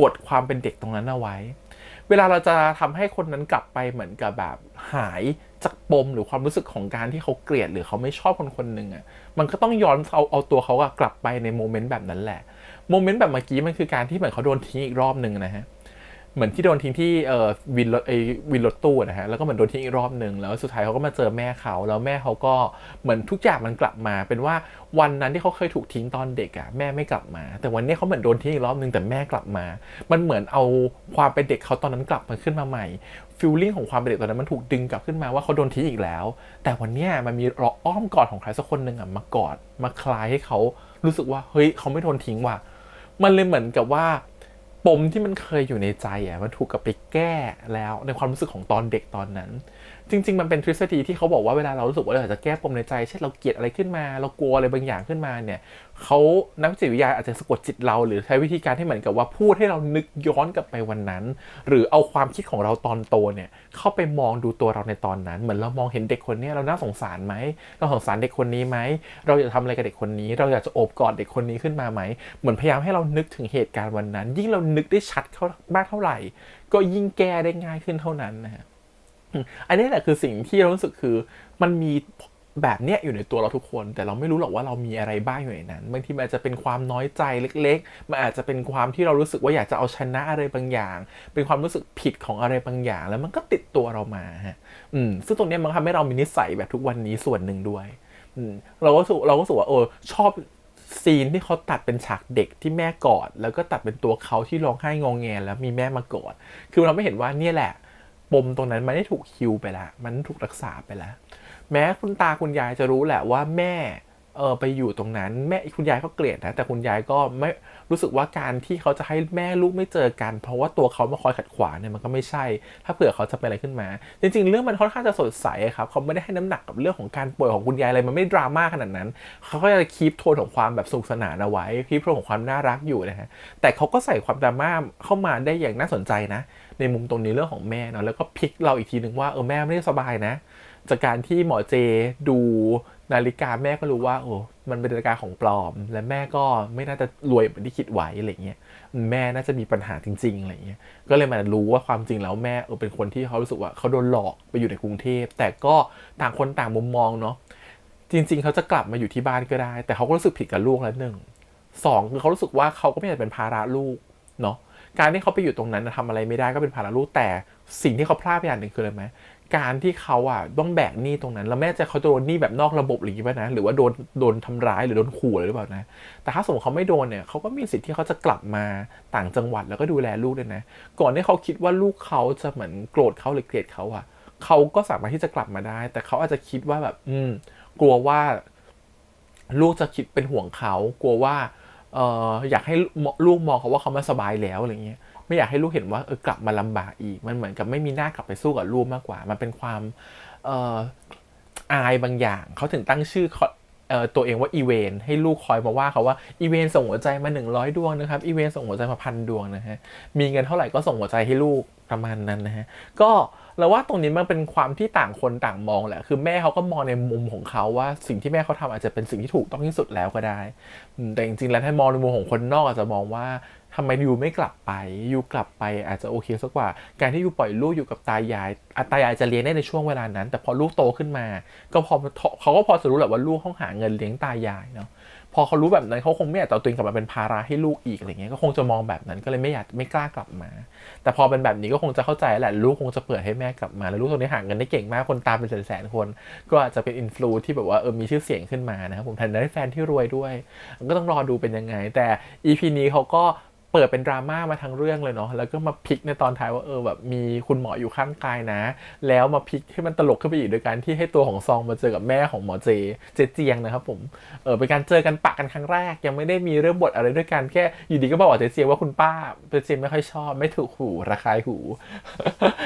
กดความเป็นเด็กตรงนั้นเอาไว้เวลาเราจะทำให้คนนั้นกลับไปเหมือนกับแบบหายจากปมหรือความรู้สึกของการที่เขาเกลียดหรือเขาไม่ชอบคนคนหนึ่งอ่ะมันก็ต้องย้อนเอาตัวเขากลับไปในโมเมนต์แบบนั้นแหละโมเมนต์แบบเมื่อกี้มันคือการที่เหมือนเขาโดนทิ้งอีกรอบนึงนะฮะเหมือนที่โดนทิ้งที่วินรถตู้นะฮะแล้วก็เหมือนโดนทิ้งอีกรอบนึงแล้วสุดท้ายเขาก็มาเจอแม่เขาแล้วแม่เขาก็เหมือนทุกอย่างมันกลับมาเป็นว่าวันนั้นที่เขาเคยถูกทิ้งตอนเด็กอ่ะแม่ไม่กลับมาแต่วันนี้เขาเหมือนโดนทิ้งอีกรอบนึงแต่แม่กลับมามันเหมือนเอาความเป็นเด็กเขาตอนนั้นกลับมาขึ้นมาใหม่ฟีลลิ่งของความเป็นเด็กตอนนั้นมันถูกดึงกลับขึ้นมาว่าเขาโดนทิ้งอีกแล้วแต่วันนี้มันมีอ้อมกอดของใครสักคนนึงอ่ะมากอดมาคลายให้เขารู้สึกว่าเฮ้ยเขาไม่โดนทิ้งว่ะมันเลยเหมือนกับว่าปมที่มันเคยอยู่ในใจมันถูกกลับไปแก้แล้วในความรู้สึกของตอนเด็กตอนนั้น จริงๆมันเป็นทฤษฎีที่เขาบอกว่าเวลาเรารู้สึกว่าเราอยากจะแก้ปมในใจเช่นเราเกลียดอะไรขึ้นมาเรากลัวอะไรบางอย่างขึ้นมาเนี่ยเขานักจิตวิทยาอาจจะสะกดจิตเราหรือใช้วิธีการที่เหมือนกับว่าพูดให้เรานึกย้อนกลับไปวันนั้นหรือเอาความคิดของเราตอนโตเนี่ยเข้าไปมองดูตัวเราในตอนนั้นเหมือนเรามองเห็นเด็กคนนี้เราน่าสงสารไหมเราสงสารเด็กคนนี้ไหมเราอยากทำอะไรกับเด็กคนนี้เราอยากจะโอบกอดเด็กคนนี้ขึ้นมาไหมเหมือนพยายามให้เรานึกถึงเหตุการณ์วันนั้นยิ่งเรานึกได้ชัดเข้ามากเท่าไหร่ก็ยิ่งแก้ได้ง่ายขึ้นเท่านั้นนะฮะอันนี้แหละคือสิ่งที่เรารู้สึกคือมันมีแบบเนี้ยอยู่ในตัวเราทุกคนแต่เราไม่รู้หรอกว่าเรามีอะไรบ้างอยู่ในนั้นบางทีมันอาจจะเป็นความน้อยใจเล็กๆมันอาจจะเป็นความที่เรารู้สึกว่าอยากจะเอาชนะอะไรบางอย่าง เป็นความรู้สึกผิดของอะไรบางอย่างแล้วมันก็ติดตัวเรามาฮะซึ่งตรงนี้มันทำให้เรามีนิสัยแบบทุกวันนี้ส่วนหนึ่งด้วยเราก็รู้สึกว่าชอบซีนที่เขาตัดเป็นฉากเด็กที่แม่กอดแล้วก็ตัดเป็นตัวเขาที่ร้องไห้งอแงแล้วมีแม่มากอดคือเราไม่เห็นว่าเนี่ยแหละปมตรงนั้นมันได้ถูกฮิวไปแล้วมันถูกรักษาไปแล้วแม้คุณตาคุณยายจะรู้แหละว่าแม่ไปอยู่ตรงนั้นแม่คุณยายก็เกลียดนะแต่คุณยายก็ไม่รู้สึกว่าการที่เขาจะให้แม่ลูกไม่เจอกันเพราะว่าตัวเขามาคอยขัดขวางเนี่ยมันก็ไม่ใช่ถ้าเผื่อเขาจะเป็นอะไรขึ้นมาจริงๆเรื่องมันค่อนข้างจะสดใสครับเขาไม่ได้ให้น้ำหนักกับเรื่องของการป่วยของคุณยายอะไรมันไม่ดราม่าขนาดนั้นเขาก็จะคีปโทนของความแบบสนุกสนานเอาไว้คีปโทนของความน่ารักอยู่นะฮะแต่เขาก็ใส่ความดราม่าเข้ามาได้อย่างน่าสนใจนะในมุมตรงนี้เรื่องของแม่เนาะแล้วก็พลิกเราอีกทีนึงว่าแม่ไม่ได้สบายนะจากการที่หมอเจดูนาฬิกาแม่ก็รู้ว่ามันเป็นนาฬิกาของปลอมและแม่ก็ไม่น่าจะรวยเหมือนที่คิดไว้อะไรเงี้ยแม่น่าจะมีปัญหาจริงๆอะไรเงี้ยก็เลยมารู้ว่าความจริงแล้วแม่เป็นคนที่เขารู้สึกว่าเขาโดนหลอกไปอยู่ในกรุงเทพแต่ก็ต่างคนต่างมุมมองเนาะจริงๆเขาจะกลับมาอยู่ที่บ้านก็ได้แต่เขาก็รู้สึกผิดกับลูกแล้ว1 2คือเขารู้สึกว่าเขาก็ไม่อยากเป็นภาระลูกเนาะการที่เขาไปอยู่ตรงนั้นทำอะไรไม่ได้ก็เป็นภาระลูกแต่สิ่งที่เขาพลาดไปอย่างหนึ่งคืออะไรไหมการที่เขาต้องแบกหนี้ตรงนั้นแล้วแม่จะเขาโดนหนี้แบบนอกระบบหรือยังไงนะหรือว่าโดนทำร้ายหรือโดนขู่หรือเปล่านะแต่ถ้าสมมติเขาไม่โดนเนี่ยเขาก็มีสิทธิ์ที่เขาจะกลับมาต่างจังหวัดแล้วก็ดูแลลูกด้วยนะก่อนที่เขาคิดว่าลูกเขาจะเหมือนโกรธเขาหรือเกลียดเขาเขาก็สามารถที่จะกลับมาได้แต่เขาอาจจะคิดว่าแบบกลัวว่าลูกจะคิดเป็นห่วงเขากลัวว่าอยากให้ลูกมองเขาว่าเขามาสบายแล้วอะไรเงี้ยไม่อยากให้ลูกเห็นว่ากลับมาลำบากอีกมันเหมือนกับไม่มีหน้ากลับไปสู้กับลูกมากกว่ามันเป็นความอายบางอย่างเขาถึงตั้งชื่อตัวเองว่าอีเวนให้ลูกคอยมาว่าเขาว่าอีเวนส่งหัวใจมา100 ดวงนะครับอีเวนส่งหัวใจมา1,000 ดวงนะฮะมีเงินเท่าไหร่ก็ส่งหัวใจให้ลูกประมาณนั้นนะฮะก็เราว่าตรงนี้มันเป็นความที่ต่างคนต่างมองแหละคือแม่เขาก็มองในมุมของเขาว่าสิ่งที่แม่เขาทำอาจจะเป็นสิ่งที่ถูกต้องที่สุดแล้วก็ได้แต่จริงๆแล้วถ้ามองในมุมของคนนอกอาจจะมองว่าทำไมยูไม่กลับไปยูกลับไปอาจจะโอเคสักกว่าการที่ยูปล่อยลูกอยู่กับตายายจะเลี้ยงได้ในช่วงเวลานั้นแต่พอลูกโตขึ้นมาก็เขาก็พอจะรู้แหละว่าลูกต้องหาเงินเลี้ยงตายายเนาะพอเขารู้แบบนั้นเขาคงไม่อยากเอาตัวเองกลับมาเป็นภาระให้ลูกอีกอะไรเงี้ยก็คงจะมองแบบนั้นก็เลยไม่กล้ากลับมาแต่พอเป็นแบบนี้ก็คงจะเข้าใจแหละลูกคงจะเปิดให้แม่กลับมาแล้วลูกตัวนี้หาเงินได้เก่งมากคนตามเป็นแสนๆคนก็อาจจะเป็นอินฟลูที่แบบว่ามีชื่อเสียงขึ้นมานะครับผมแถมได้แฟนที่รวยด้วยก็ต้องรอดูเป็นยังไงแต่ EP นี้เขาก็เปิดเป็นดราม่ามาทั้งเรื่องเลยเนาะแล้วก็มาพลิกในตอนท้ายว่าแบบมีคุณหมออยู่ข้างกายนะแล้วมาพลิกให้มันตลกขึ้นไปอีกโดยการที่ให้ตัวของซองมาเจอกับแม่ของหมอเจียงนะครับผมเป็นการเจอกันปะกันครั้งแรกยังไม่ได้มีเรื่องบทอะไรด้วยกันแค่อยู่ดีก็บอกเจียงว่าคุณป้าเจียงไม่ค่อยชอบไม่ถูกหูระคายหู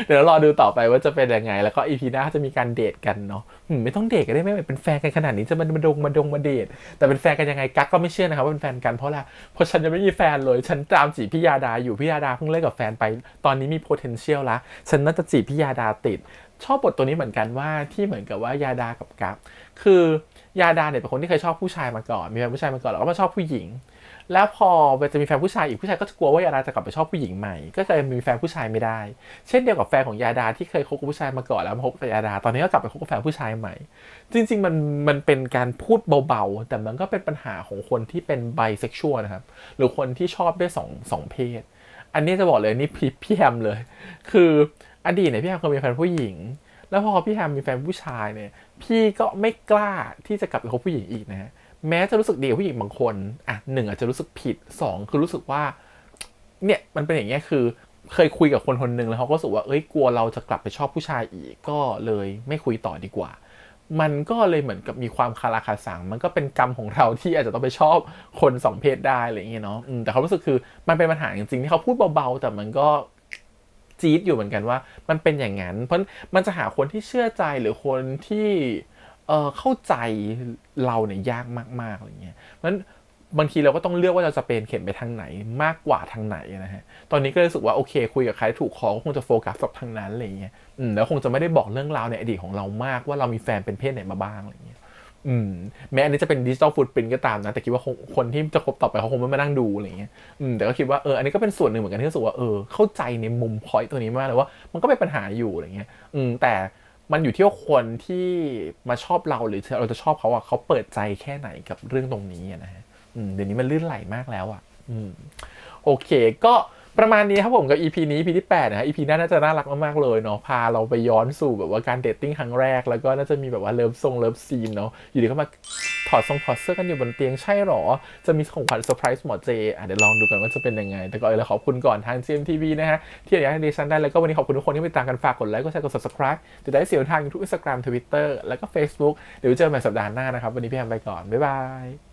เดี๋ยวรอดูต่อไปว่าจะเป็นยังไงแล้วก็ EP หน้าจะมีการเดทกันเนาะไม่ต้องเดทก็ได้ไม่เป็นแฟนกันขนาดนี้จะมาเดทแต่เป็นแฟนกันยังไงกั๊กก็ไม่เชื่อนะครับว่าเป็นแฟนกันเพราะฉันยังไม่มีแฟนเลยฉันตามจีบพี่ยาดาอยู่พี่ยาดาเพิ่งเลิกกับแฟนไปตอนนี้มี potential ละฉันน่าจะจีบพี่ยาดาติดชอบบทตัวนี้เหมือนกันว่าที่เหมือนกับว่ายาดากับกั๊กคือยาดาเนี่ยเป็นคนที่เคยชอบผู้ชายมาก่อนมีแฟนผู้ชายมาก่อนแล้วก็มาชอบผู้หญิงแล้วพอจะมีแฟนผู้ชายอีกผู้ชายก็จะกลัวว่ายาดาจะกลับไปชอบผู้หญิงใหม่ก็เลยมีแฟนผู้ชายไม่ได้เช่นเดียวกับแฟนของยาดาที่เคยคบกับผู้ชายมาก่อนแล้วมาคบกับยาดาตอนนี้ก็กลับไปคบกับแฟนผู้ชายใหม่จริงๆมันเป็นการพูดเบาๆแต่มันก็เป็นปัญหาของคนที่เป็นไบเซ็กชวลนะครับหรือคนที่ชอบด้วยสองเพศอันนี้จะบอกเลยนี่พี่แฮมเลยคืออดีตเนี่ยพี่แฮมเคยมีแฟนผู้หญิงแล้วพอพี่แฮมมีแฟนผู้ชายเนี่ยพี่ก็ไม่กล้าที่จะกลับไปคบผู้หญิงอีกนะฮะแม้จะรู้สึกดีกับผู้หญิงบางคน1อาจจะรู้สึกผิด2คือรู้สึกว่าเนี่ยมันเป็นอย่างเงี้ยคือเคยคุยกับคนนึงแล้วเขาก็รู้สึกว่ากลัวเราจะกลับไปชอบผู้ชายอีกก็เลยไม่คุยต่อดีกว่ามันก็เลยเหมือนกับมีความคาราคาซังมันก็เป็นกรรมของเราที่อาจจะต้องไปชอบคน2เพศได้อะไรอย่างเงี้ยเนาะแต่เขารู้สึกคือมันเป็นปัญหาจริงๆที่เขาพูดเบาๆแต่มันก็ จี๊ดอยู่เหมือนกันว่ามันเป็นอย่างนั้นเพราะมันจะหาคนที่เชื่อใจหรือคนที่เข้าใจเราเนี่ยยากมากๆอะไรเงี้ยเพราะฉะนั้นบางทีเราก็ต้องเลือกว่าเราจะเป็นเข็นไปทางไหนมากกว่าทางไหนนะฮะตอนนี้ก็รู้สึกว่าโอเคคุยกับใครถูกคอก็คงจะโฟกัสกับทางนั้นอะไรเงี้ยแล้วคงจะไม่ได้บอกเรื่องราวในอดีตของเรามากว่าเรามีแฟนเป็นเพศไหนมาบ้างอะไรเงี้ยแม้อันนี้จะเป็นดิจิตอลฟุตปรินท์ก็ตามนะแต่คิดว่าคนที่จะคบต่อไปเขาคงไม่มานั่งดูอะไรเงี้ยแต่ก็คิดว่าอันนี้ก็เป็นส่วนหนึ่งเหมือนกันที่รู้สึกว่าเข้าใจในมุมพอยต์ตัวนี้มากเลยว่ามันก็เป็นปัญหาอยู่อะไรเงี้ยแต่มันอยู่ที่ว่าคนที่มาชอบเราหรือเราจะชอบเขาเขาเปิดใจแค่ไหนกับเรื่องตรงนี้นะฮะเดี๋ยวนี้มันลื่นไหลมากแล้วโอเคก็ประมาณนี้ครับผมกับ EP นี้ EP ที่8นะฮะ EP น่าจะน่ารักมากๆเลยเนาะพาเราไปย้อนสู่แบบว่าการเดทติ้งครั้งแรกแล้วก็น่าจะมีแบบว่าเลิฟซีนเนาะอยู่ดีก็มาถอดเสื้อกันอยู่บนเตียงใช่หรอจะมีของขวัญเซอร์ไพรส์หมอเจเดี๋ยวลองดูกันว่าจะเป็นยังไงแต่ก็ขอบคุณก่อนทาง GMTV นะฮะที่อนุญาตให้ดิฉันได้แล้วก็วันนี้ขอบคุณทุกคนที่ไปตามกันฝากกดไลค์กดแชร์กด Subscribe จะได้เสียทางทุก Instagram Twitter แล้วก็ Facebook เดี๋ยวเจอกันใหม่สัปดาห์หน้านะครับวันนี้พี่แอมไปก่อนบ๊ายบาย